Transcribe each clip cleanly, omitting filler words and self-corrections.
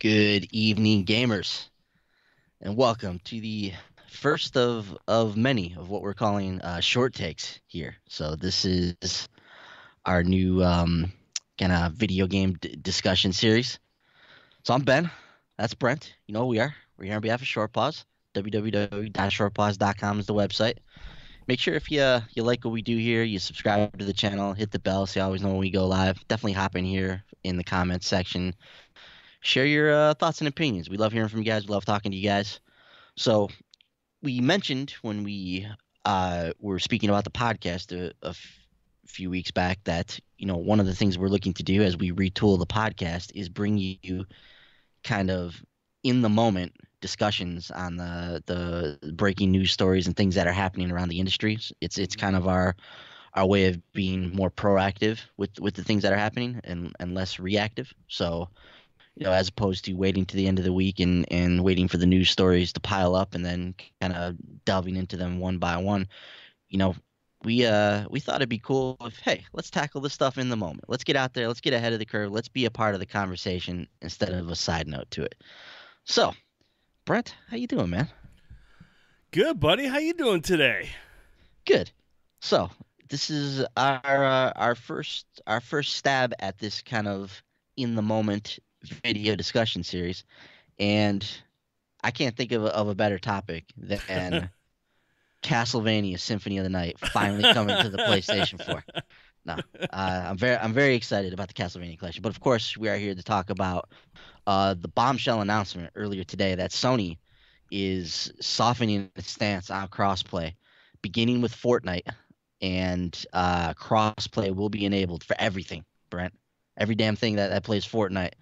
Good evening, gamers, and welcome to the first of many of what we're calling short takes here. So this is our new kind of video game discussion series. So I'm Ben. That's Brent. You know who we are. We're here on behalf of Short Pause. www.shortpause.com is the website. Make sure if you like what we do here, you subscribe to the channel, hit the bell so you always know when we go live. Definitely hop in here in the comments section. Share your thoughts and opinions. We love hearing from you guys. We love talking to you guys. So we mentioned when we were speaking about the podcast few weeks back that one of the things we're looking to do as we retool the podcast is bring you kind of in the moment discussions on the breaking news stories and things that are happening around the industry. It's kind of our way of being more proactive with the things that are happening and less reactive. So as opposed to waiting to the end of the week and waiting for the news stories to pile up and then kind of delving into them one by one, you know, we thought it'd be cool if, hey, let's tackle this stuff in the moment. Let's get out there. Let's get ahead of the curve. Let's be a part of the conversation instead of a side note to it. So, Brent, how you doing, man? Good, buddy. How you doing today? Good. So, this is our first stab at this kind of in the moment video discussion series, and I can't think of a better topic than Castlevania Symphony of the Night finally coming to the PlayStation 4. No, I'm very excited about the Castlevania collection, but of course we are here to talk about the bombshell announcement earlier today that Sony is softening its stance on crossplay, beginning with Fortnite, and crossplay will be enabled for everything, Brent. Every damn thing that plays Fortnite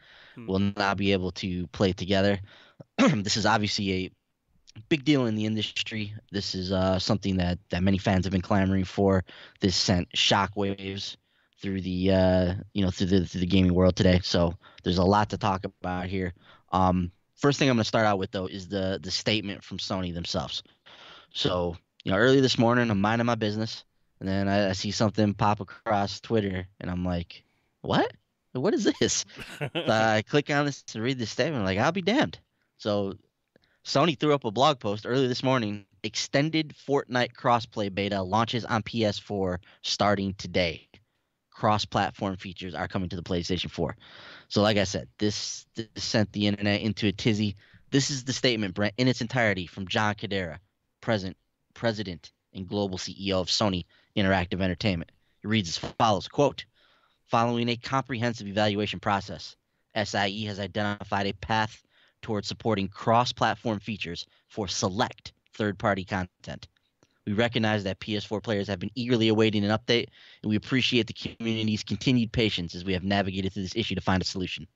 will now be able to play together. This is obviously a big deal in the industry. This is something that many fans have been clamoring for. This sent shockwaves through the gaming world today. So there's a lot to talk about here. First thing I'm going to start out with though is the statement from Sony themselves. So early this morning I'm minding my business, and then I see something pop across Twitter, and I'm like, what? What is this? So I click on this to read the statement. Like, I'll be damned. So Sony threw up a blog post early this morning. Extended Fortnite crossplay beta launches on PS4 starting today. Cross-platform features are coming to the PlayStation 4. So like I said, this sent the internet into a tizzy. This is the statement, Brent, in its entirety from John Cadera, president and global CEO of Sony Interactive Entertainment. It reads as follows, quote, following a comprehensive evaluation process, SIE has identified a path towards supporting cross-platform features for select third-party content. We recognize that PS4 players have been eagerly awaiting an update, and we appreciate the community's continued patience as we have navigated through this issue to find a solution.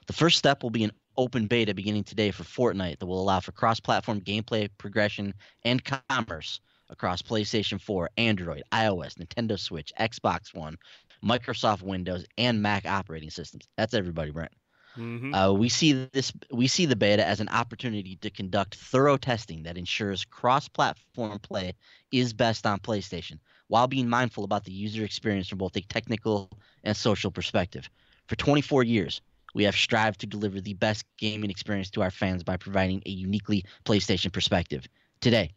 The first step will be an open beta beginning today for Fortnite that will allow for cross-platform gameplay, progression, and commerce across PlayStation 4, Android, iOS, Nintendo Switch, Xbox One, Microsoft Windows, and Mac operating systems. That's everybody, Brent. We see the beta as an opportunity to conduct thorough testing that ensures cross-platform play is best on PlayStation, while being mindful about the user experience from both a technical and social perspective. For 24 years, we have strived to deliver the best gaming experience to our fans by providing a uniquely PlayStation perspective. Today,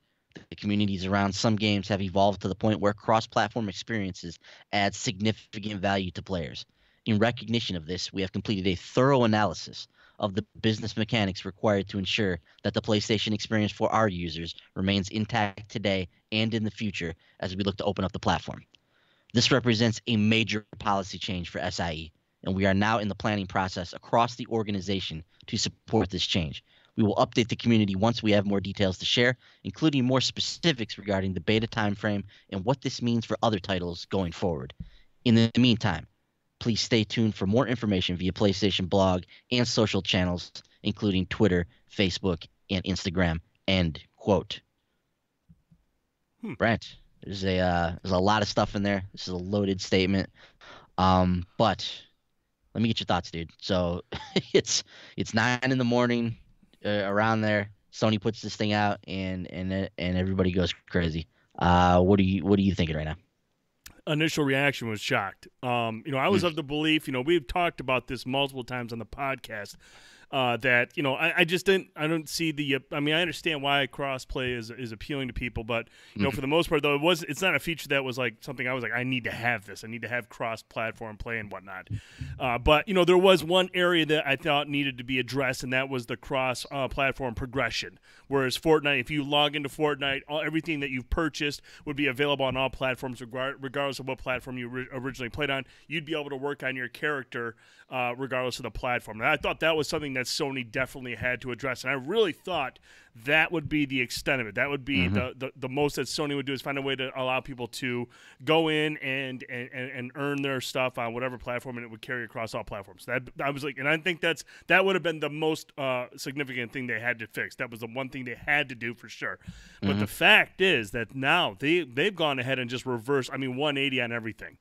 the communities around some games have evolved to the point where cross-platform experiences add significant value to players. In recognition of this, we have completed a thorough analysis of the business mechanics required to ensure that the PlayStation experience for our users remains intact today and in the future as we look to open up the platform. This represents a major policy change for SIE, and we are now in the planning process across the organization to support this change. We will update the community once we have more details to share, including more specifics regarding the beta timeframe and what this means for other titles going forward. In the meantime, please stay tuned for more information via PlayStation blog and social channels, including Twitter, Facebook, and Instagram. End quote. Brent, there's a lot of stuff in there. This is a loaded statement. But let me get your thoughts, dude. So it's 9 in the morning, around there. Sony puts this thing out, and everybody goes crazy. What are you thinking right now? Initial reaction was shocked. I was of the belief, we've talked about this multiple times on the podcast. that I just didn't. I don't see the. I mean, I understand why crossplay is appealing to people, but Mhm. for the most part, though, it's not a feature that was like something I was like, I need to have this. I need to have cross-platform play and whatnot. But there was one area that I thought needed to be addressed, and that was the cross-platform progression. Whereas Fortnite, if you log into Fortnite, everything that you've purchased would be available on all platforms, regardless of what platform you originally played on. You'd be able to work on your character regardless of the platform. And I thought that was something that Sony definitely had to address, and I really thought that would be the extent of it. That would be Mhm. the most that Sony would do is find a way to allow people to go in and earn their stuff on whatever platform, and it would carry across all platforms. That I was like, and I think that would have been the most significant thing they had to fix. That was the one thing they had to do for sure. But Mhm. the fact is that now they've gone ahead and just reversed. I mean, 180 on everything.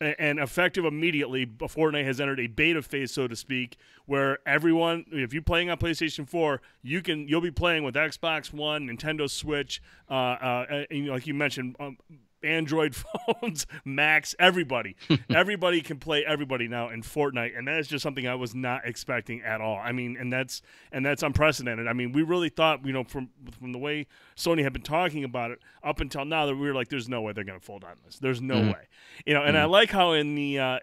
And effective immediately, Fortnite has entered a beta phase, so to speak, where everyone, if you're playing on PlayStation 4, you'll be playing with Xbox One, Nintendo Switch, and like you mentioned, Android phones, Macs, everybody can play everybody now in Fortnite, and that is just something I was not expecting at all. I mean, and that's unprecedented. I mean, we really thought, from the way Sony had been talking about it up until now, that we were like, there's no way they're going to fold on this. There's no Mhm. way. And I Mhm. like how in the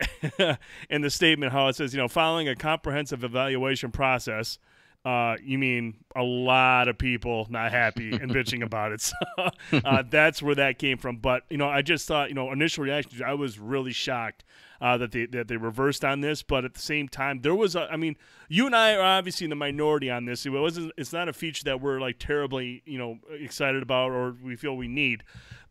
in the statement how it says, following a comprehensive evaluation process. You mean a lot of people not happy and bitching about it. So that's where that came from. But I just thought, initial reaction, I was really shocked that they reversed on this. But at the same time, there was I mean, you and I are obviously in the minority on this. It's not a feature that we're like terribly excited about or we feel we need.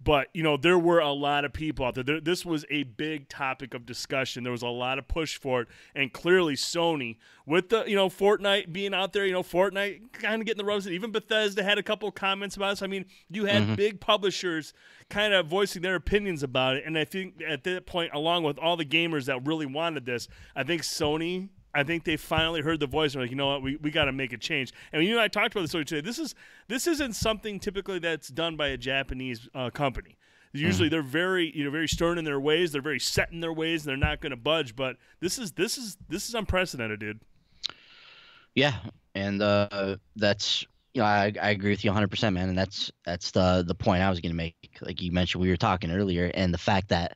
But there were a lot of people out there. This was a big topic of discussion. There was a lot of push for it, and clearly Sony, with the Fortnite being out there, Fortnite kind of getting the rubs. Even Bethesda had a couple of comments about this. I mean, you had Mhm. big publishers kind of voicing their opinions about it, and I think at that point, along with all the gamers that really wanted this, I think Sony. I think they finally heard the voice and were like, you know what, we got to make a change. And you and I talked about this earlier today. This isn't something typically that's done by a Japanese company. Usually Mhm. they're very stern in their ways. They're very set in their ways. And they're not going to budge. But this is unprecedented, dude. Yeah, and that's I agree with you 100%, man, and that's the point I was gonna make. Like you mentioned, we were talking earlier, and the fact that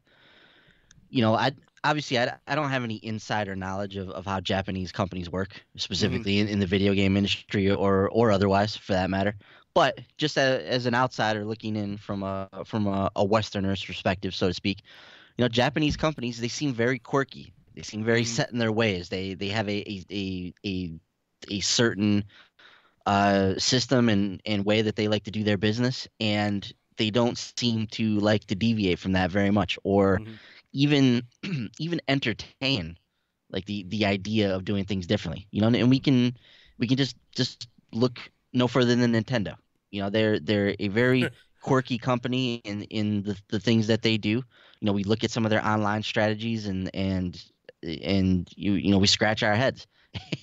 I obviously I don't have any insider knowledge of how Japanese companies work, Mm-hmm. specifically in the video game industry or otherwise for that matter. But just as an outsider looking in from a Westerner's perspective, so to speak, Japanese companies, they seem very quirky. They seem very Mm-hmm. set in their ways. They have a certain system and way that they like to do their business, and they don't seem to like to deviate from that very much, or Mm-hmm. even even entertain like the idea of doing things differently. And we can just look no further than Nintendo. They're a very quirky company in the things that they do. We look at some of their online strategies and we scratch our heads.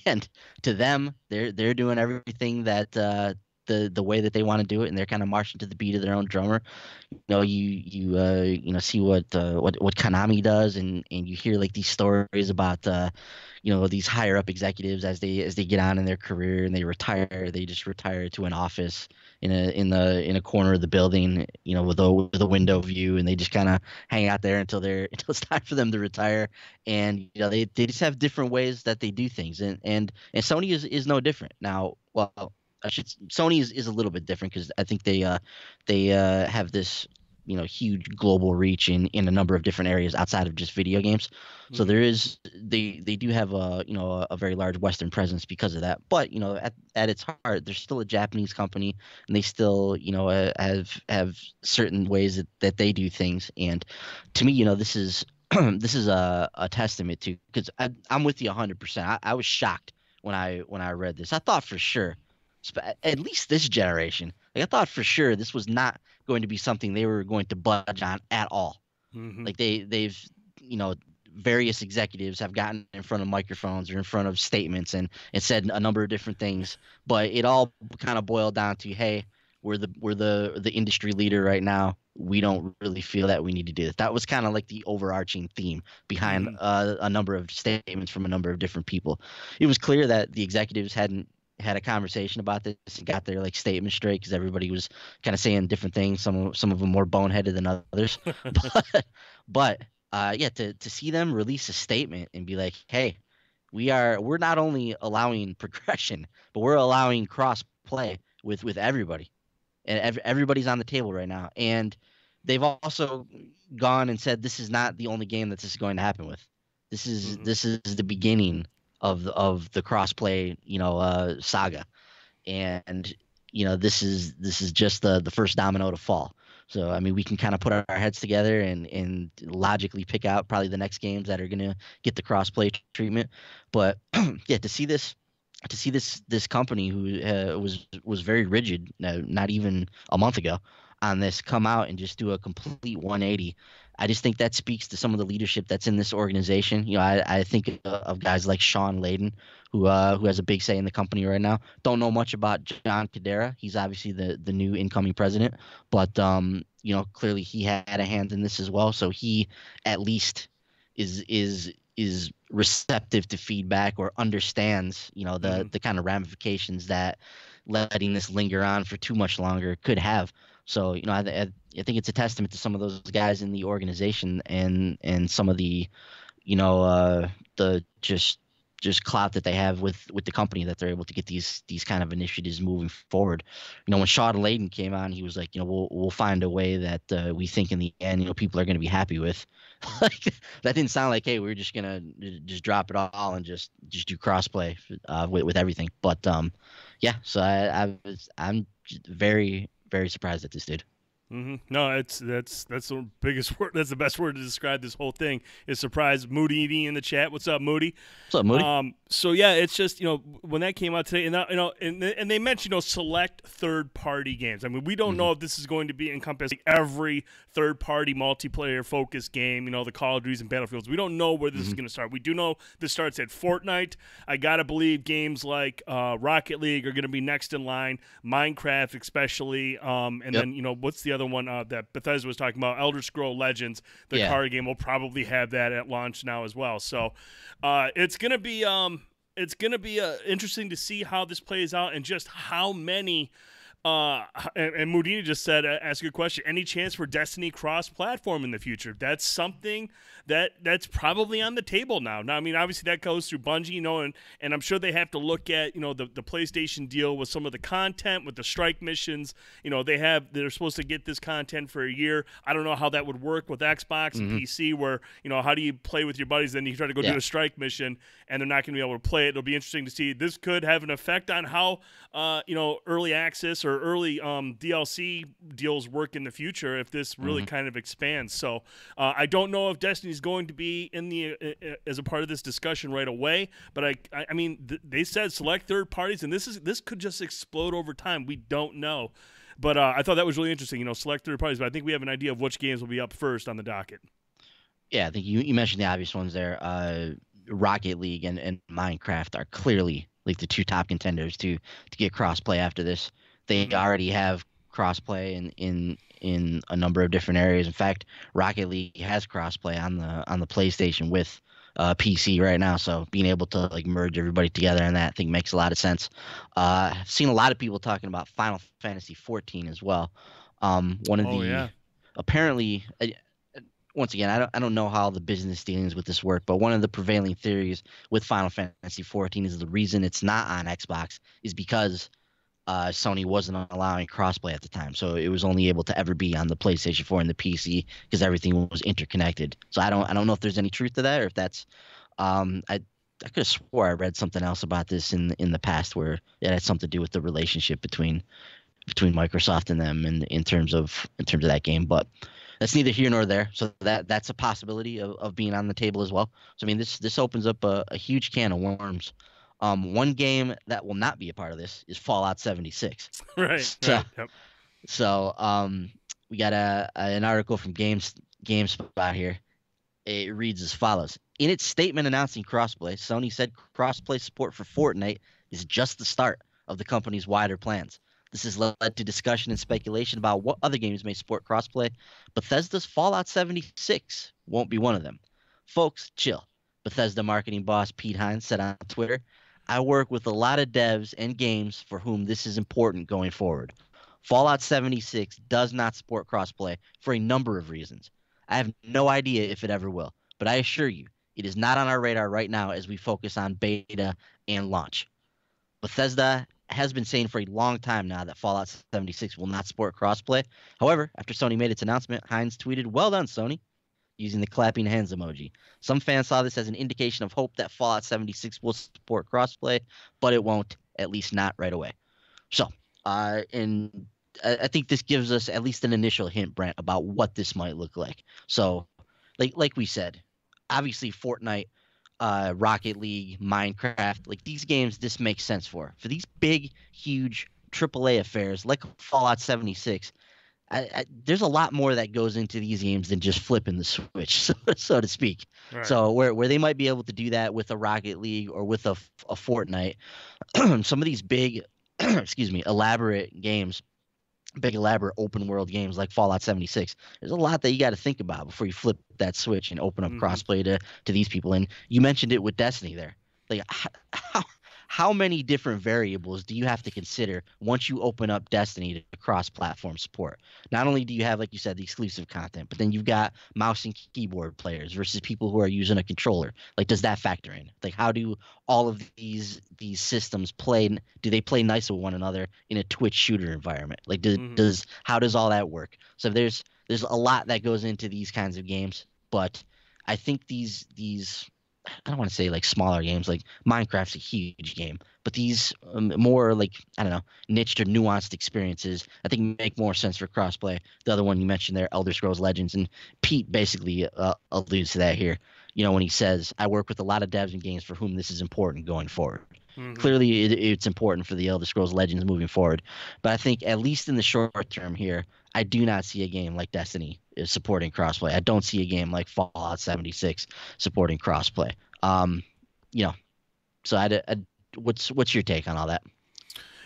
And to them, they're doing everything that the way that they want to do it, and they're kind of marching to the beat of their own drummer. You see what Konami does, and you hear like these stories about these higher up executives as they get on in their career and they retire. They just retire to an office in a corner of the building, with a window view, and they just kind of hang out there until it's time for them to retire. And they just have different ways that they do things, and Sony is no different. Now, well, Sony is a little bit different because I think they have this huge global reach in a number of different areas outside of just video games. So Mm-hmm. they do have a very large Western presence because of that. But at its heart, they're still a Japanese company, and they still have certain ways that they do things. And to me, this is this is a testament to, because I'm with you 100%. I was shocked when I read this. I thought for sure, at least this generation, like I thought for sure this was not going to be something they were going to budge on at all. Mm-hmm. Like they've you know various executives have gotten in front of microphones or in front of statements and said a number of different things, but it all kind of boiled down to, hey, we're the industry leader right now. We don't really feel that we need to do this. That was kind of like the overarching theme behind Hmm. a number of statements from a number of different people. It was clear that the executives hadn't had a conversation about this and got their like statement straight because everybody was kind of saying different things. Some of them more boneheaded than others, but yeah, to see them release a statement and be like, hey, we're not only allowing progression, but we're allowing cross play with everybody, and everybody's on the table right now. And they've also gone and said this is not the only game that this is going to happen with. This is Hmm. this is the beginning of the crossplay, saga. And this is just the first domino to fall. So I mean, we can kind of put our heads together and logically pick out probably the next games that are going to get the crossplay treatment. But yeah, to see this company who was very rigid, not even a month ago, on this come out and just do a complete 180. I just think that speaks to some of the leadership that's in this organization. I think of guys like Sean Layden, who has a big say in the company right now. Don't know much about John Cadera. He's obviously the new incoming president, but clearly he had a hand in this as well. So he at least is receptive to feedback or understands Hmm. the kind of ramifications that letting this linger on for too much longer could have. So I think it's a testament to some of those guys in the organization and some of the just clout that they have with the company that they're able to get these kind of initiatives moving forward. When Sean Layden came on, he was like, we'll find a way that we think in the end, people are going to be happy with. Like that didn't sound like, hey, we're just gonna just drop it all and just do crossplay with everything. But yeah, so I'm very very surprised at this dude. No, that's the biggest word. That's the best word to describe this whole thing. Is surprise. Moody in the chat. What's up, Moody? What's up, Moody? So yeah, it's just when that came out today, and and they mentioned select third party games. I mean, we don't Hmm. know if this is going to be encompassing every third party multiplayer focused game. The Call of Duties and Battlefields. We don't know where this is Hmm. going to start. We do know this starts at Fortnite. I gotta believe games like Rocket League are going to be next in line. Minecraft, especially, and Yep. then what's the other one that Bethesda was talking about? Elder Scroll Legends, the Yeah. card game, will probably have that at launch now as well. So it's gonna be interesting to see how this plays out and just how many. And Mudini just said, ask a good question. Any chance for Destiny cross-platform in the future? That's something that's probably on the table now. Now, I mean, obviously that goes through Bungie, and I'm sure they have to look at the PlayStation deal with some of the content with the strike missions. They're supposed to get this content for a year. I don't know how that would work with Xbox and Hmm. PC, where how do you play with your buddies? Then you try to go do Yeah. a strike mission, and they're not going to be able to play it. It'll be interesting to see. This could have an effect on how early access or early DLC deals work in the future if this really Hmm. kind of expands. So I don't know if Destiny's going to be in the as a part of this discussion right away, but I mean they said select third parties, and this could just explode over time. We don't know. But I thought that was really interesting, select third parties. But I think we have an idea of which games will be up first on the docket. Yeah, I think you mentioned the obvious ones there. Rocket League and Minecraft are clearly like the two top contenders to get crossplay after this. They Hmm. already have crossplay in a number of different areas. In fact, Rocket League has crossplay on the PlayStation with PC right now. So being able to like merge everybody together and that I think makes a lot of sense. I've seen a lot of people talking about Final Fantasy 14 as well. One of Oh the yeah. apparently once again, I don't know how the business dealings with this work, but one of the prevailing theories with Final Fantasy 14 is the reason it's not on Xbox is because Sony wasn't allowing crossplay at the time, so it was only able to ever be on the PlayStation 4 and the PC because everything was interconnected. So I don't know if there's any truth to that or if that's I could have swore I read something else about this in the past where it had something to do with the relationship between Microsoft and them in terms of that game, but that's neither here nor there. So that's a possibility of being on the table as well. So I mean, this opens up a huge can of worms. One game that will not be a part of this is Fallout 76. Right. So Right. Yep. so we got an article from GameSpot here. It reads as follows. In its statement announcing crossplay, Sony said crossplay support for Fortnite is just the start of the company's wider plans. This has led to discussion and speculation about what other games may support crossplay. Bethesda's Fallout 76 won't be one of them. Folks, chill. Bethesda marketing boss Pete Hines said on Twitter, I work with a lot of devs and games for whom this is important going forward. Fallout 76 does not support crossplay for a number of reasons. I have no idea if it ever will, but I assure you, it is not on our radar right now as we focus on beta and launch. Bethesda has been saying for a long time now that Fallout 76 will not support crossplay. However, after Sony made its announcement, Hines tweeted, "Well done, Sony," using the clapping hands emoji. Some fans saw this as an indication of hope that Fallout 76 will support crossplay, but it won't, at least not right away. So, and I think this gives us at least an initial hint, Brent, about what this might look like. So, like we said, obviously Fortnite, Rocket League, Minecraft, like these games, this makes sense for. For these big, huge AAA affairs like Fallout 76, there's a lot more that goes into these games than just flipping the switch, so to speak. Right. So where they might be able to do that with a Rocket League or with a Fortnite, some of these big, excuse me, elaborate games, big elaborate open world games like Fallout 76, there's a lot that you got to think about before you flip that switch and open up crossplay to these people. And you mentioned it with Destiny there. Like how many different variables do you have to consider once you open up Destiny to cross-platform support? Not only do you have, like you said, the exclusive content, but then you've got mouse and keyboard players versus people who are using a controller. Like, does that factor in? Like, how do all of these systems play? Do they play nice with one another in a Twitch shooter environment? Like, how does all that work? So there's a lot that goes into these kinds of games, but I think these I don't want to say like smaller games, like Minecraft's a huge game, but these more like, I don't know, niched or nuanced experiences, I think make more sense for crossplay. The other one you mentioned there, Elder Scrolls Legends, and Pete basically alludes to that here. You know, when he says, I work with a lot of devs and games for whom this is important going forward. Clearly, it's important for the Elder Scrolls Legends moving forward, but I think at least in the short term here, I do not see a game like Destiny is supporting crossplay. I don't see a game like Fallout 76 supporting crossplay. You know, so what's your take on all that?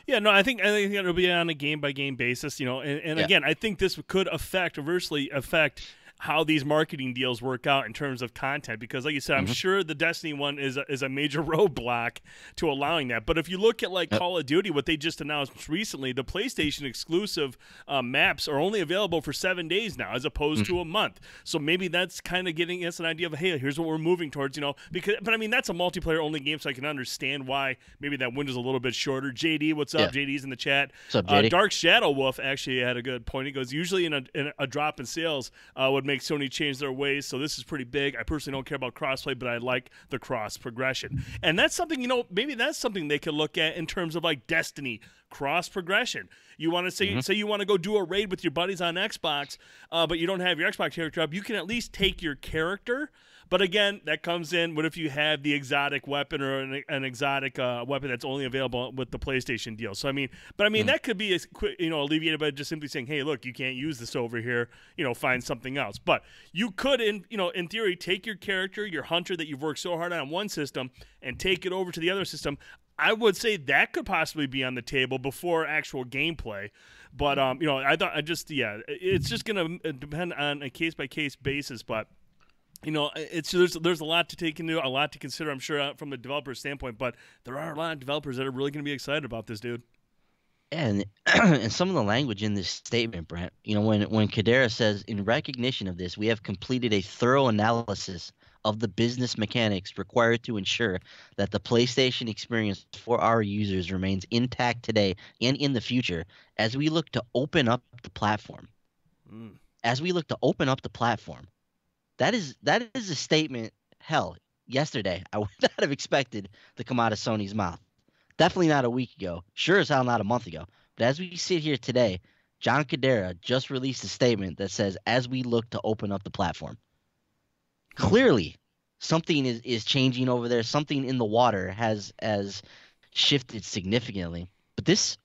Yeah, no, I think it'll be on a game by game basis, you know, and again, I think this could adversely affect how these marketing deals work out in terms of content, because like you said, I'm sure the Destiny one is a major roadblock to allowing that. But if you look at like Call of Duty, what they just announced recently, the PlayStation exclusive maps are only available for 7 days now as opposed to a month. So maybe that's kind of getting us an idea of, hey, here's what we're moving towards, you know, but I mean, that's a multiplayer only game, so I can understand why maybe that window's a little bit shorter. JD, what's up? JD's in the chat. What's up, JD? Dark Shadow Wolf actually had a good point. He goes, usually in a drop in sales would make Sony change their ways, so this is pretty big. I personally don't care about crossplay, but I like the cross progression, and that's something, you know, maybe that's something they could look at in terms of like Destiny cross progression. You want to say you want to go do a raid with your buddies on Xbox, but you don't have your Xbox character up. You can at least take your character. But again, that comes in, what if you have the exotic weapon or an exotic weapon that's only available with the PlayStation deal? So, I mean, that could be, alleviated by just simply saying, hey, look, you can't use this over here, you know, find something else. But you could, in theory, take your character, your hunter that you've worked so hard on one system, and take it over to the other system. I would say that could possibly be on the table before actual gameplay. But, it's just going to depend on a case-by-case basis, but you know, there's a lot to take into, a lot to consider, I'm sure, from the developer standpoint, but there are a lot of developers that are really going to be excited about this, dude. And and some of the language in this statement, Brent, you know, when Kadera says, in recognition of this, we have completed a thorough analysis of the business mechanics required to ensure that the PlayStation experience for our users remains intact today and in the future as we look to open up the platform. As we look to open up the platform. That is a statement, hell, yesterday I would not have expected to come out of Sony's mouth. Definitely not a week ago. Sure as hell not a month ago. But as we sit here today, John Kadera just released a statement that says, as we look to open up the platform. Clearly, something is changing over there. Something in the water has shifted significantly. But this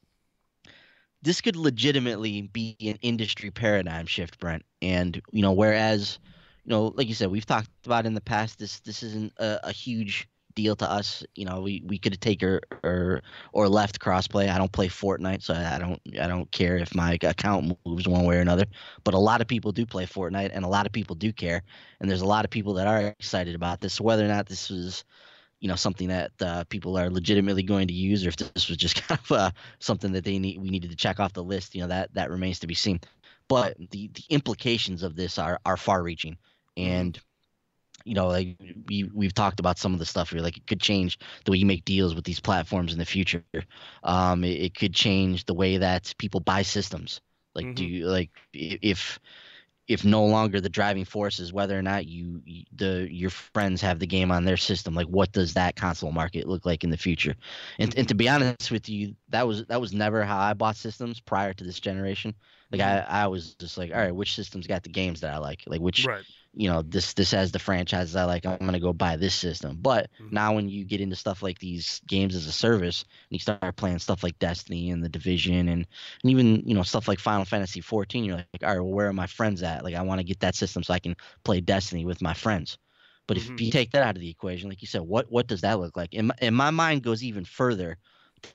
could legitimately be an industry paradigm shift, Brent. And, you know, whereas, you know, like you said, we've talked about in the past, this isn't a huge deal to us. You know, we could take or left crossplay. I don't play Fortnite, so I don't care if my account moves one way or another. But a lot of people do play Fortnite, and a lot of people do care, and there's a lot of people that are excited about this. So whether or not this was something that people are legitimately going to use, or if this was just kind of something that we needed to check off the list, that remains to be seen. But the implications of this are far-reaching, Mm-hmm. and like we've talked about some of the stuff here. Like it could change the way you make deals with these platforms in the future. It could change the way that people buy systems. Like, do Mm-hmm. you like if no longer the driving force is whether or not your friends have the game on their system, like what does that console market look like in the future? And Mm-hmm. to be honest with you, that was never how I bought systems prior to this generation. Like Mm-hmm. I was just like, all right, which system's got the games that I like which Right. this has the franchises I like. I'm gonna go buy this system. But Mm-hmm. now when you get into stuff like these games as a service, and you start playing stuff like Destiny and the Division, and even stuff like Final Fantasy 14, you're like, all right, well, where are my friends at? Like, I want to get that system so I can play Destiny with my friends. But if Mm-hmm. you take that out of the equation, like you said, what does that look like? And my mind goes even further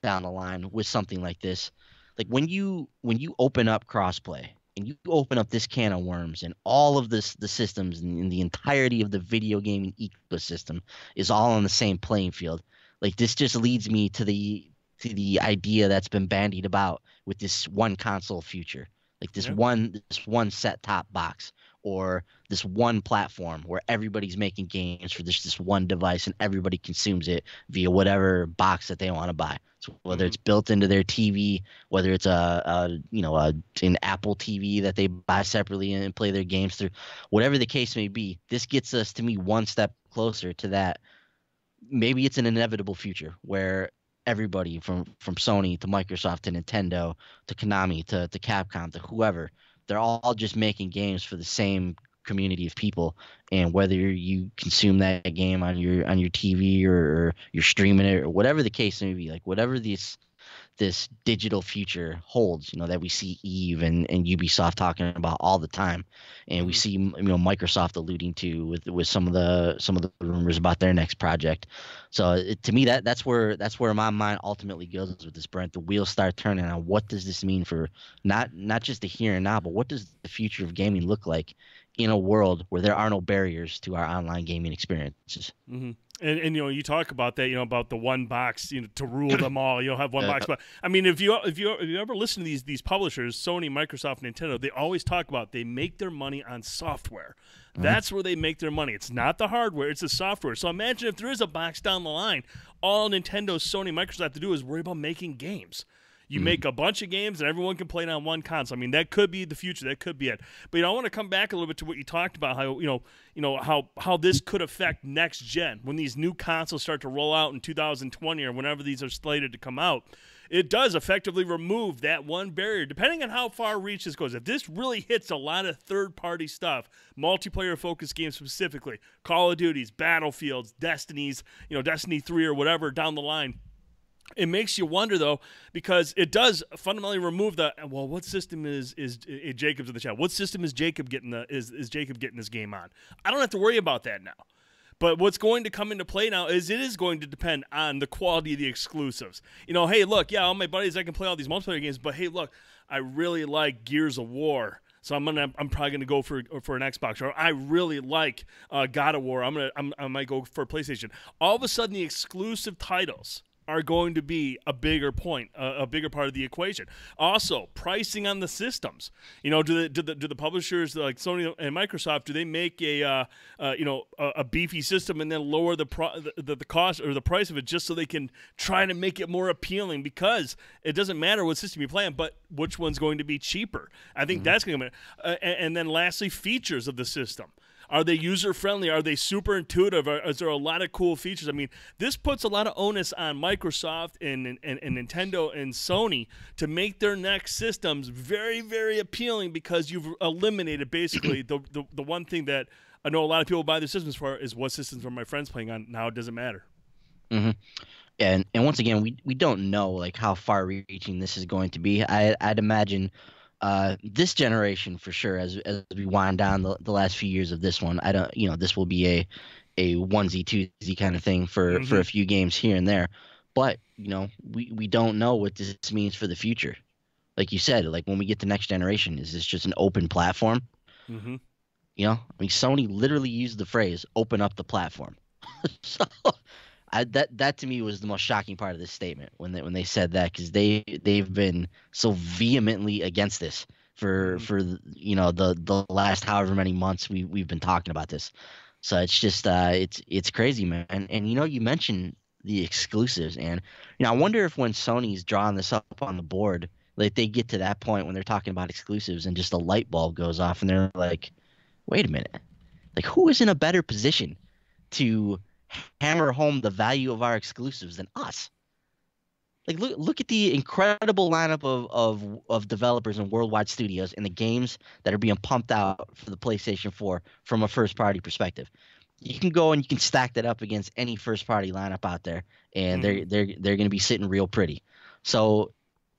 down the line with something like this. Like when you open up crossplay and you open up this can of worms, and all of the systems and the entirety of the video gaming ecosystem is all on the same playing field. Like, this just leads me to the idea that's been bandied about with this one console future. Like this Yeah. one set top box, or this one platform where everybody's making games for this one device, and everybody consumes it via whatever box that they want to buy. So whether Mm-hmm. it's built into their TV, whether it's an Apple TV that they buy separately and play their games through, whatever the case may be, this gets us, to me, one step closer to that. Maybe it's an inevitable future where everybody from Sony to Microsoft to Nintendo to Konami to Capcom to whoever, they're all just making games for the same community of people. And whether you consume that game on your TV, or you're streaming it, or whatever the case may be, like whatever this digital future holds, that we see Eve and Ubisoft talking about all the time, and we Mm-hmm. see Microsoft alluding to with some of the rumors about their next project. So to me, that's where my mind ultimately goes with this, Brent. The wheels start turning on what does this mean for not just the here and now, but what does the future of gaming look like in a world where there are no barriers to our online gaming experiences. Mm-hmm. And you talk about that, about the one box, to rule them all. You'll have one Uh, box, but I mean, if you ever listen to these publishers, Sony, Microsoft, Nintendo, they always talk about they make their money on software. mhm. That's where they make their money. It's not the hardware; it's the software. So imagine if there is a box down the line, all Nintendo, Sony, Microsoft have to do is worry about making games. You Mhm. make a bunch of games and everyone can play it on one console. I mean, that could be the future. That could be it. But I want to come back a little bit to what you talked about. How how this could affect next gen when these new consoles start to roll out in 2020 or whenever these are slated to come out. It does effectively remove that one barrier, depending on how far reach this goes. If this really hits a lot of third-party stuff, multiplayer-focused games specifically, Call of Duties, Battlefields, Destinies, Destiny 3 or whatever down the line, it makes you wonder though, because it does fundamentally remove the what system is Jacob's in the chat? What system is Jacob getting is Jacob getting this game on? I don't have to worry about that now. But what's going to come into play now is it is going to depend on the quality of the exclusives. Hey, look, yeah, all my buddies I can play all these multiplayer games, but hey, look, I really like Gears of War. So I'm probably gonna go for an Xbox, or I really like God of War. I might go for a PlayStation. All of a sudden, the exclusive titles are going to be a bigger point, a bigger part of the equation. Also, pricing on the systems. Do the publishers like Sony and Microsoft, do they make a beefy system and then lower the cost or the price of it just so they can try to make it more appealing? Because it doesn't matter what system you play on, but which one's going to be cheaper. I think Mhm. that's going to be. And then lastly, features of the system. Are they user friendly? Are they super intuitive? Is there a lot of cool features? I mean, this puts a lot of onus on Microsoft and Nintendo and Sony to make their next systems very, very appealing, because you've eliminated basically the one thing that I know a lot of people buy their systems for is what systems are my friends playing on. Now it doesn't matter. Mhm. And once again, we don't know like how far reaching this is going to be. I'd imagine this generation for sure, as we wind down the last few years of this one, I don't this will be a onesie twosie kind of thing for Mm-hmm. a few games here and there. But we don't know what this means for the future. Like you said, like when we get to next generation, is this just an open platform? Mm-hmm. I mean, Sony literally used the phrase "open up the platform." So that to me was the most shocking part of this statement when they said that, because they've been so vehemently against this for Mm-hmm. the last however many months we've been talking about this. So it's just it's crazy, man. And you mentioned the exclusives, and I wonder if when Sony's drawing this up on the board, like they get to that point when they're talking about exclusives and just a light bulb goes off and they're like, wait a minute, like who is in a better position to hammer home the value of our exclusives than us? Like look at the incredible lineup of developers and worldwide studios and the games that are being pumped out for the PlayStation 4 from a first party perspective. You can go and you can stack that up against any first party lineup out there, and Mm-hmm. they're going to be sitting real pretty. So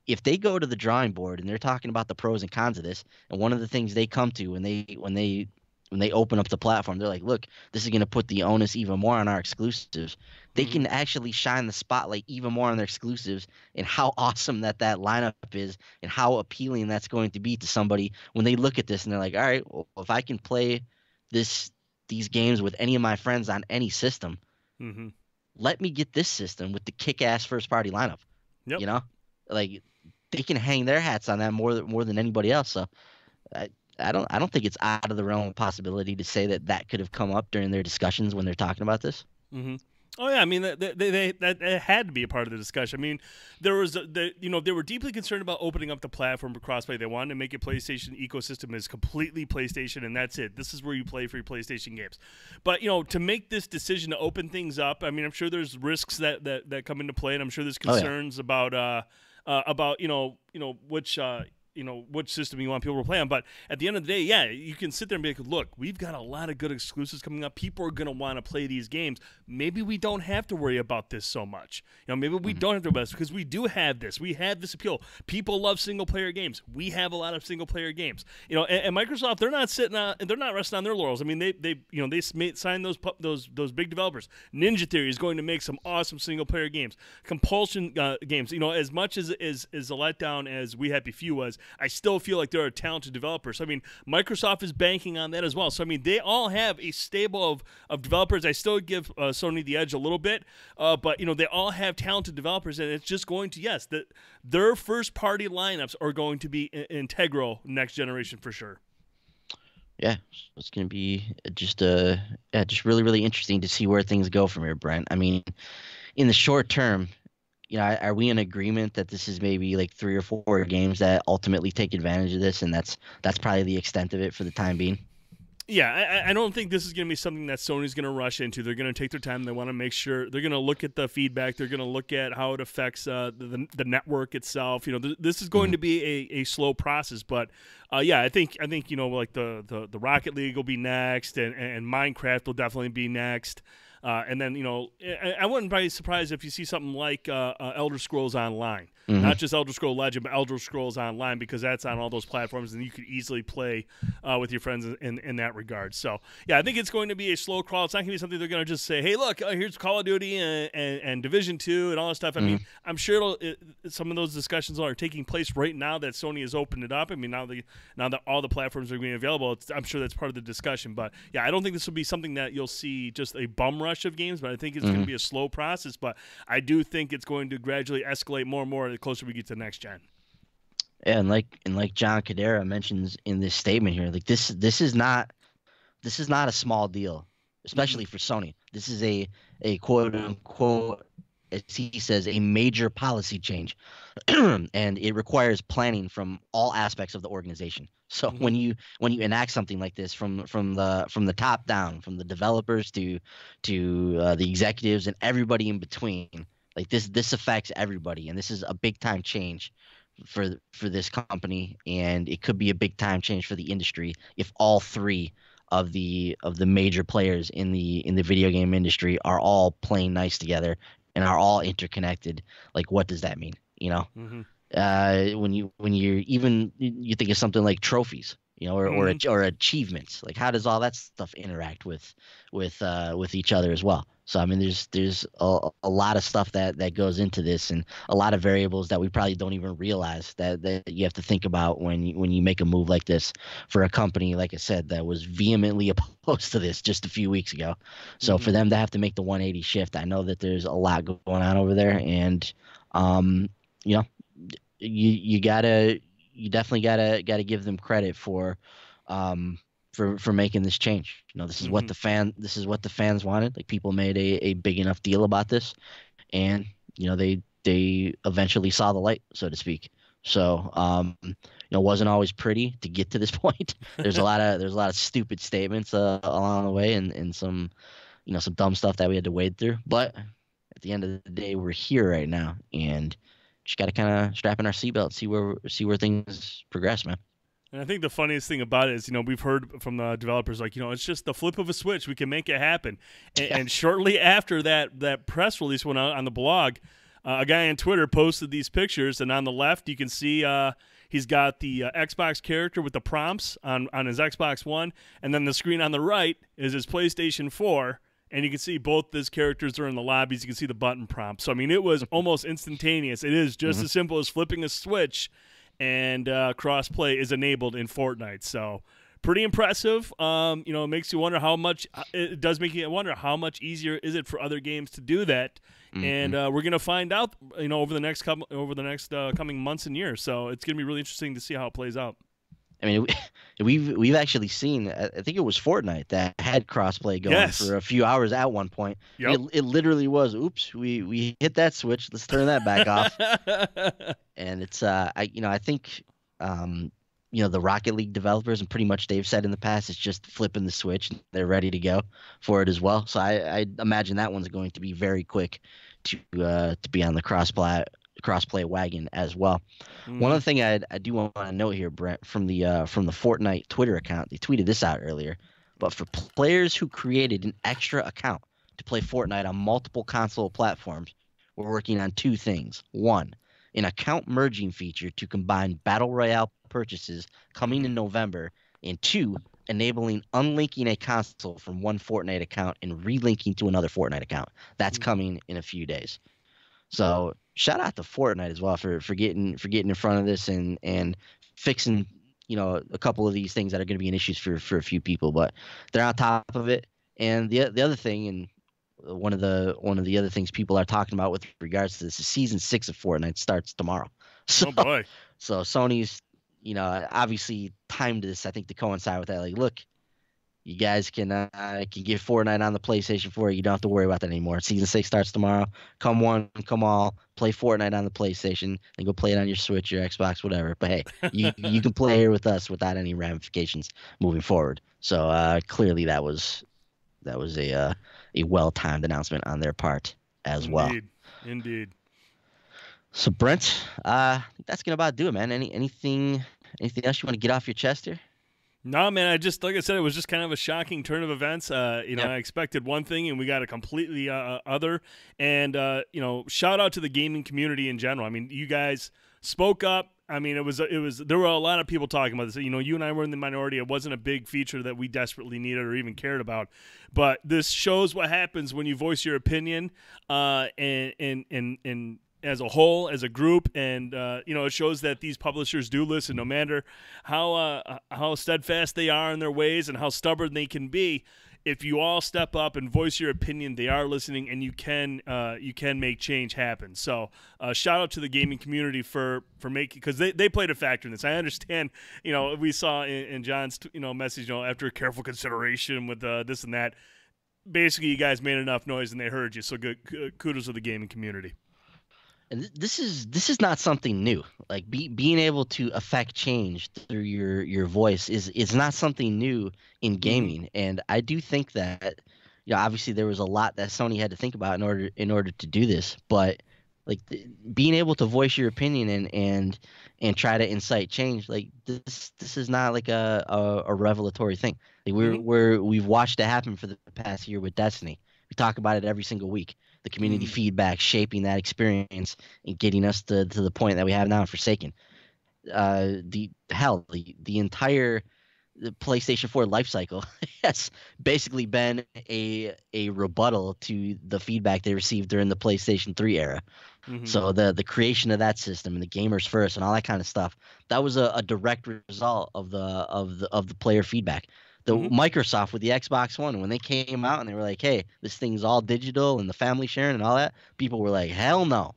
if they go to the drawing board and they're talking about the pros and cons of this, and one of the things they come to when they open up the platform, they're like, look, this is going to put the onus even more on our exclusives. They Mm-hmm. can actually shine the spotlight even more on their exclusives and how awesome that lineup is and how appealing that's going to be to somebody when they look at this and they're like, all right, well, if I can play this these games with any of my friends on any system, Mm-hmm. let me get this system with the kick-ass first-party lineup. Yep. You know, like they can hang their hats on that more than anybody else. So I, I don't think it's out of the realm of possibility to say that could have come up during their discussions when they're talking about this. Mm-hmm. Oh yeah, I mean that had to be a part of the discussion. I mean, there was they were deeply concerned about opening up the platform for crossplay. They wanted to make it PlayStation ecosystem is completely PlayStation, and that's it. This is where you play for your PlayStation games. But to make this decision to open things up, I mean, I'm sure there's risks that come into play, and I'm sure there's Oh yeah, concerns about which system you want people to play on. But at the end of the day, yeah, you can sit there and be like, look, we've got a lot of good exclusives coming up. People are going to want to play these games. Maybe we don't have to worry about this so much. Maybe we hmm don't have to worry about this because we do have this. We have this appeal. People love single player games. We have a lot of single player games. And Microsoft, they're not they're not resting on their laurels. I mean, they signed those big developers. Ninja Theory is going to make some awesome single player games. Compulsion games. As much as a letdown as We Happy Few was, I still feel like there are talented developers. So, I mean, Microsoft is banking on that as well. So, I mean, they all have a stable of developers. I still give Sony the edge a little bit, but they all have talented developers, and it's just going to their first party lineups are going to be integral next generation for sure. yeah. So it's gonna be just really really interesting to see where things go from here, Brent. I mean, in the short term, are we in agreement that this is maybe like 3 or 4 games that ultimately take advantage of this, and that's probably the extent of it for the time being? Yeah, I don't think this is going to be something that Sony's going to rush into. They're going to take their time. They want to make sure they're going to look at the feedback. They're going to look at how it affects the network itself. This is going hmm to be a slow process, but yeah, I think like the Rocket League will be next, and Minecraft will definitely be next. And then I wouldn't be surprised if you see something like Elder Scrolls Online, hmm not just Elder Scrolls Legend, but Elder Scrolls Online, because that's on all those platforms, and you could easily play with your friends in that regard. So yeah, I think it's going to be a slow crawl. It's not going to be something they're going to just say, hey, look, here's Call of Duty and Division 2 and all that stuff. I hmm mean, I'm sure some of those discussions are taking place right now that Sony has opened it up. I mean, now that all the platforms are being available, I'm sure that's part of the discussion. But yeah, I don't think this will be something that you'll see just a bum rush of games, but I think it's going to be a slow process. But I do think it's going to gradually escalate more and more the closer we get to next gen. Yeah, and like John Cadera mentions in this statement here, like this is not a small deal, Mm-mm. especially for Sony. This is a quote unquote, as he says, a major policy change, and it requires planning from all aspects of the organization. So Mm-hmm. when you enact something like this from the top down, from the developers to the executives and everybody in between, like this affects everybody, and this is a big time change for this company, and it could be a big time change for the industry if all three of the major players in the video game industry are all playing nice together and are all interconnected. Like, what does that mean? Mm-hmm. When you think of something like trophies. Hmm. or achievements. Like how does all that stuff interact with each other as well? So I mean, there's a lot of stuff that goes into this, and a lot of variables that we probably don't even realize that you have to think about when you make a move like this for a company, like I said, that was vehemently opposed to this just a few weeks ago. So for Hmm. them to have to make the 180 shift, I know that there's a lot going on over there, and um, you know, you gotta you definitely gotta give them credit um for making this change. Hmm. This is what the fans wanted. Like people made a big enough deal about this, and they eventually saw the light, so to speak. So it wasn't always pretty to get to this point. There's a lot of stupid statements along the way, and some some dumb stuff that we had to wade through. But at the end of the day, we're here right now, and just got to kind of strap in our seatbelt, see where things progress, man. And I think the funniest thing about it is, we've heard from the developers like, it's just the flip of a switch. We can make it happen. And shortly after that press release went out on the blog, a guy on Twitter posted these pictures, and on the left you can see he's got the Xbox character with the prompts on his Xbox One, and then the screen on the right is his PlayStation 4. And you can see both those characters are in the lobbies. You can see the button prompt. So, I mean, it was almost instantaneous. It is just Hmm. as simple as flipping a switch, and cross-play is enabled in Fortnite. So, pretty impressive. It makes you wonder how much – it does make you wonder how much easier is it for other games to do that. And Hmm. we're going to find out, over the next coming months and years. So, it's going to be really interesting to see how it plays out. I mean, we've actually seen. I think it was Fortnite that had crossplay going Yes. for a few hours at one point. Yep. It literally was, oops, we hit that switch. Let's turn that back off. And it's I think the Rocket League developers, and pretty much they've said in the past, it's just flipping the switch and they're ready to go for it as well. So I imagine that one's going to be very quick to be on the crossplay wagon as well. One Hmm. other thing I do want to note here, Brent, from the Fortnite Twitter account, they tweeted this out earlier. But for players who created an extra account to play Fortnite on multiple console platforms, we're working on two things. One, an account merging feature to combine Battle Royale purchases coming Hmm. in November, and two, enabling unlinking a console from one Fortnite account and relinking to another Fortnite account. That's coming in a few days. So shout out to Fortnite as well for getting in front of this and fixing a couple of these things that are going to be an issues for a few people, but they're on top of it. And the other thing, and one of the other things people are talking about with regards to this is season 6 of Fortnite starts tomorrow. So Oh, boy. so Sony's obviously timed this, I think, to coincide with that. Like, look, you guys can get Fortnite on the PlayStation 4. You don't have to worry about that anymore. Season 6 starts tomorrow. Come one, come all. Play Fortnite on the PlayStation, and go play it on your Switch, your Xbox, whatever. But hey, you can play here with us without any ramifications moving forward. So clearly that was a well timed announcement on their part as well. Indeed. Indeed. So Brent, I think that's gonna about do it, man. Anything else you want to get off your chest here? No, man. Like I said, it was just kind of a shocking turn of events. Yep. I expected one thing, and we got a completely other. And shout out to the gaming community in general. I mean, you guys spoke up. I mean, it was. There were a lot of people talking about this. You and I were in the minority. It wasn't a big feature that we desperately needed or even cared about. But this shows what happens when you voice your opinion, and as a whole, as a group, and it shows that these publishers do listen, no matter how steadfast they are in their ways and how stubborn they can be. If you all step up and voice your opinion, they are listening, and you can make change happen. So, shout out to the gaming community for making, because they played a factor in this. I understand. We saw in John's message, after careful consideration with this and that. Basically, you guys made enough noise and they heard you. So good, kudos to the gaming community. And this is not something new. Like being able to affect change through your voice is not something new in Mm-hmm. gaming. And I do think that obviously there was a lot that Sony had to think about in order to do this, but like being able to voice your opinion and try to incite change, like this is not like a revelatory thing. Like Mm-hmm. we've watched it happen for the past year with Destiny. We talk about it every single week. The community Mm-hmm. feedback shaping that experience and getting us to the point that we have now in Forsaken. The hell, the entire the PlayStation 4 life cycle has basically been a rebuttal to the feedback they received during the PlayStation 3 era. Mm-hmm. So the creation of that system and the gamers first and all that kind of stuff, that was a direct result of the player feedback. The Mm-hmm. Microsoft with the Xbox One, when they came out and they were like, "Hey, this thing's all digital and the family sharing and all that," people were like, "Hell no,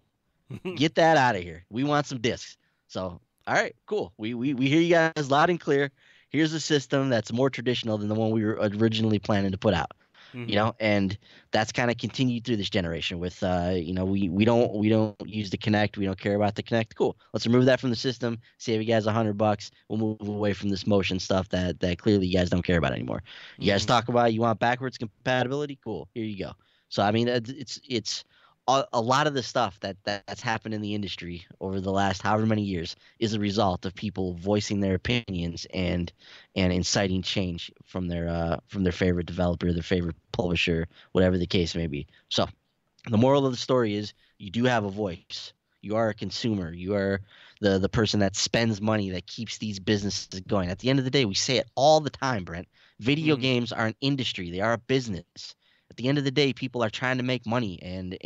get that out of here. We want some discs." So, all right, cool. We hear you guys loud and clear. Here's a system that's more traditional than the one we were originally planning to put out. Mm-hmm. And that's kind of continued through this generation with we don't use the Connect. We don't care about the Connect. Cool. Let's remove that from the system. Save you guys $100. We'll move away from this motion stuff that clearly you guys don't care about anymore. You guys Mm-hmm. talk about you want backwards compatibility. Cool. Here you go. So I mean, it's a lot of the stuff that's happened in the industry over the last however many years is a result of people voicing their opinions and inciting change from their favorite developer, their favorite publisher, whatever the case may be. So the moral of the story is you do have a voice. You are a consumer. You are the person that spends money that keeps these businesses going. At the end of the day, we say it all the time, Brent. Video Mm-hmm. games are an industry. They are a business. At the end of the day, people are trying to make money and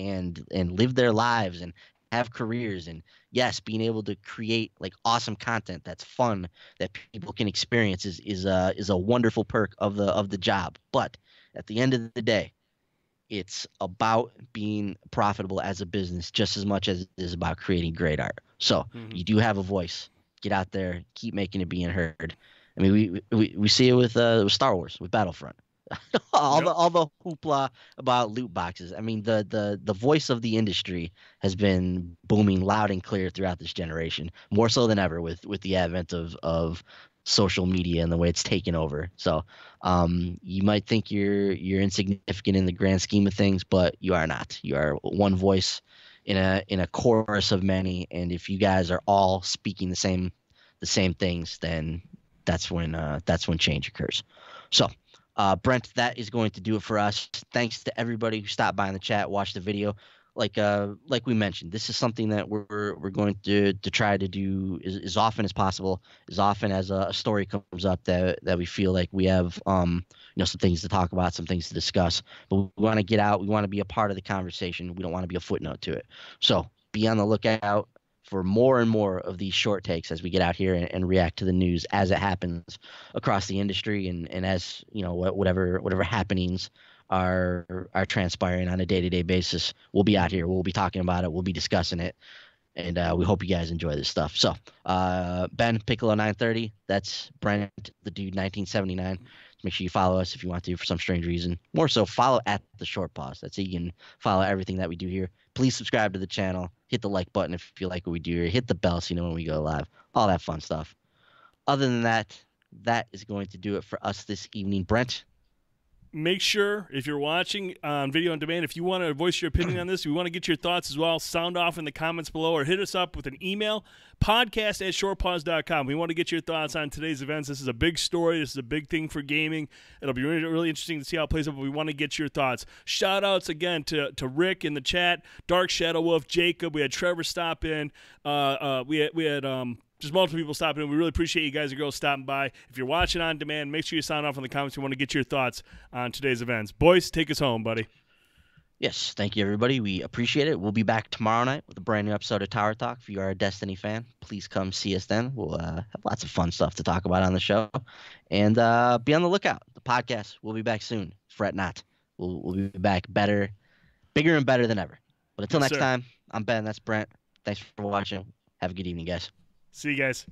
live their lives and have careers and yes, being able to create like awesome content that's fun that people can experience is a wonderful perk of the job. But at the end of the day, it's about being profitable as a business just as much as it is about creating great art. So Mm-hmm. you do have a voice. Get out there, keep making it being heard. I mean, we see it with Star Wars, with Battlefront. all the Yep. all the hoopla about loot boxes. I mean, the voice of the industry has been booming loud and clear throughout this generation, more so than ever with the advent of social media and the way it's taken over. So, you might think you're insignificant in the grand scheme of things, but you are not. You are one voice in a chorus of many, and if you guys are all speaking the same things, then that's when change occurs. So. Brent, that is going to do it for us. Thanks to everybody who stopped by in the chat, watched the video. Like we mentioned, this is something that we're going to try to do as often as possible, as often as a story comes up that we feel like we have some things to talk about, some things to discuss. But we want to get out. We want to be a part of the conversation. We don't want to be a footnote to it. So be on the lookout for more and more of these short takes as we get out here and react to the news as it happens across the industry and as whatever happenings are transpiring on a day-to-day basis. We'll be out Mm-hmm. here, we'll be talking about it, we'll be discussing it, and we hope you guys enjoy this stuff. So Ben Piccolo 930, that's Brent the dude 1979. Make sure you follow us if you want to for some strange reason. More so, follow at the short pause. That's how you can follow everything that we do here. Please subscribe to the channel. Hit the like button if you like what we do here. Hit the bell so you know when we go live. All that fun stuff. Other than that, that is going to do it for us this evening. Brent, Make sure if you're watching on video on demand, if you want to voice your opinion on this, we want to get your thoughts as well, sound off in the comments below or hit us up with an email, podcast@shortpause.com. We want to get your thoughts on today's events. This is a big story. This is a big thing for gaming. It'll be really, really interesting to see how it plays out, but we want to get your thoughts. Shout outs again to Rick in the chat, Dark Shadow Wolf, Jacob. We had Trevor stop in. We had just multiple people stopping in. We really appreciate you guys and girls stopping by. If you're watching on demand, make sure you sound off in the comments. We want to get your thoughts on today's events. Boys, take us home, buddy. yes, thank you, everybody. We appreciate it. We'll be back tomorrow night with a brand new episode of Tower Talk. If you are a Destiny fan, please come see us then. We'll have lots of fun stuff to talk about on the show. And be on the lookout. The podcast will be back soon. Fret not. We'll be back better, bigger and better than ever. But until Yes, next sir. time, I'm Ben. That's Brent. Thanks for watching. Have a good evening, guys. See you guys.